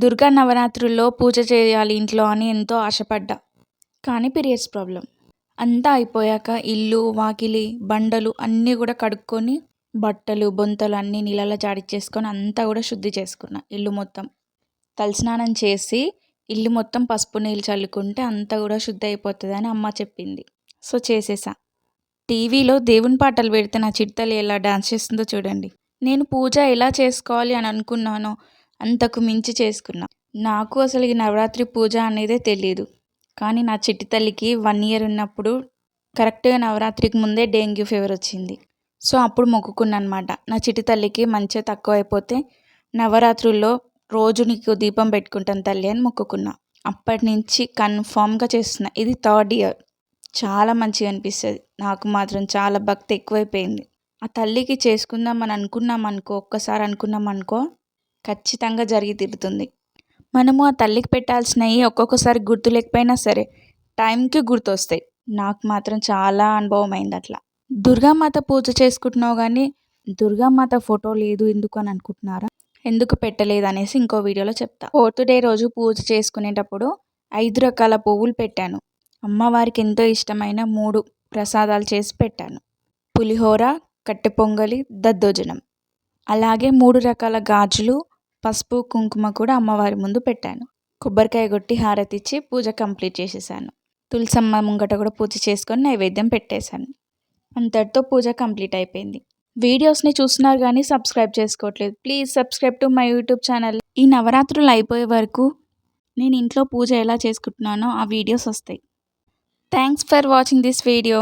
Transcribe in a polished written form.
దుర్గా నవరాత్రుల్లో పూజ చేయాలి ఇంట్లో అని ఎంతో ఆశపడ్డా. కానీ పీరియడ్స్ ప్రాబ్లమ్. అంతా అయిపోయాక ఇల్లు, వాకిలి, బండలు అన్నీ కూడా కడుక్కొని, బట్టలు, బొంతలు అన్నీ నీళ్ళలో జాడిచ్చేసుకొని అంతా కూడా శుద్ధి చేసుకున్నా ఇల్లు మొత్తం. తలస్నానం చేసి ఇల్లు మొత్తం పసుపు నీళ్ళు చల్లుకుంటే అంతా కూడా శుద్ధి అయిపోతుందని అమ్మ చెప్పింది. సో చేసేసా. టీవీలో దేవుని పాటలు పెడితే నా చిట్టతల్లి ఎలా డాన్స్ చేస్తుందో చూడండి. నేను పూజ ఎలా చేసుకోవాలి అని అనుకున్నానో అంతకు మించి చేసుకున్నా. నాకు అసలు ఈ నవరాత్రి పూజ అనేదే తెలీదు. కానీ నా చిట్టి తల్లికి 1 ఇయర్ ఉన్నప్పుడు కరెక్ట్గా నవరాత్రికి ముందే డెంగ్యూ ఫీవర్ వచ్చింది. సో అప్పుడు మొక్కుకున్నా అనమాట. నా చిట్టి తల్లికి మంచిగా తక్కువ అయిపోతే నవరాత్రుల్లో రోజు నీకు దీపం పెట్టుకుంటాను తల్లి అని మొక్కుకున్నా. అప్పటి నుంచి కన్ఫామ్గా చేస్తున్నా. ఇది 3rd ఇయర్. చాలా మంచిగా అనిపిస్తుంది. నాకు మాత్రం చాలా భక్తి ఎక్కువైపోయింది. ఆ తల్లికి చేసుకుందామని అనుకున్నామనుకో, ఒక్కసారి అనుకున్నామనుకో ఖచ్చితంగా జరిగి తీరుతుంది. మనము ఆ తల్లికి పెట్టాల్సినవి ఒక్కొక్కసారి గుర్తు లేకపోయినా సరే టైంకి గుర్తొస్తాయి. నాకు మాత్రం చాలా అనుభవం అయింది అట్లా. దుర్గామాత పూజ చేసుకుంటున్నావు కానీ దుర్గామాత ఫోటో లేదు ఎందుకు అని అనుకుంటున్నారా? ఎందుకు పెట్టలేదు అనేసి ఇంకో వీడియోలో చెప్తా. 4th డే రోజు పూజ చేసుకునేటప్పుడు 5 రకాల పువ్వులు పెట్టాను. అమ్మవారికి ఎంతో ఇష్టమైన 3 ప్రసాదాలు చేసి పెట్టాను. పులిహోర, కట్టె పొంగలి, దద్దోజనం. అలాగే 3 రకాల గాజులు, పసుపు, కుంకుమ కూడా అమ్మవారి ముందు పెట్టాను. కొబ్బరికాయ కొట్టి హారతిచ్చి పూజ కంప్లీట్ చేసేసాను. తులసమ్మ ముంగట కూడా పూజ చేసుకొని నైవేద్యం పెట్టేశాను. అంతటితో పూజ కంప్లీట్ అయిపోయింది. వీడియోస్ని చూస్తున్నారు కానీ సబ్స్క్రైబ్ చేసుకోవట్లేదు. Please subscribe to my YouTube channel. ఈ నవరాత్రులు అయిపోయే వరకు నేను ఇంట్లో పూజ ఎలా చేసుకుంటున్నానో ఆ వీడియోస్ వస్తాయి. Thanks for watching this video.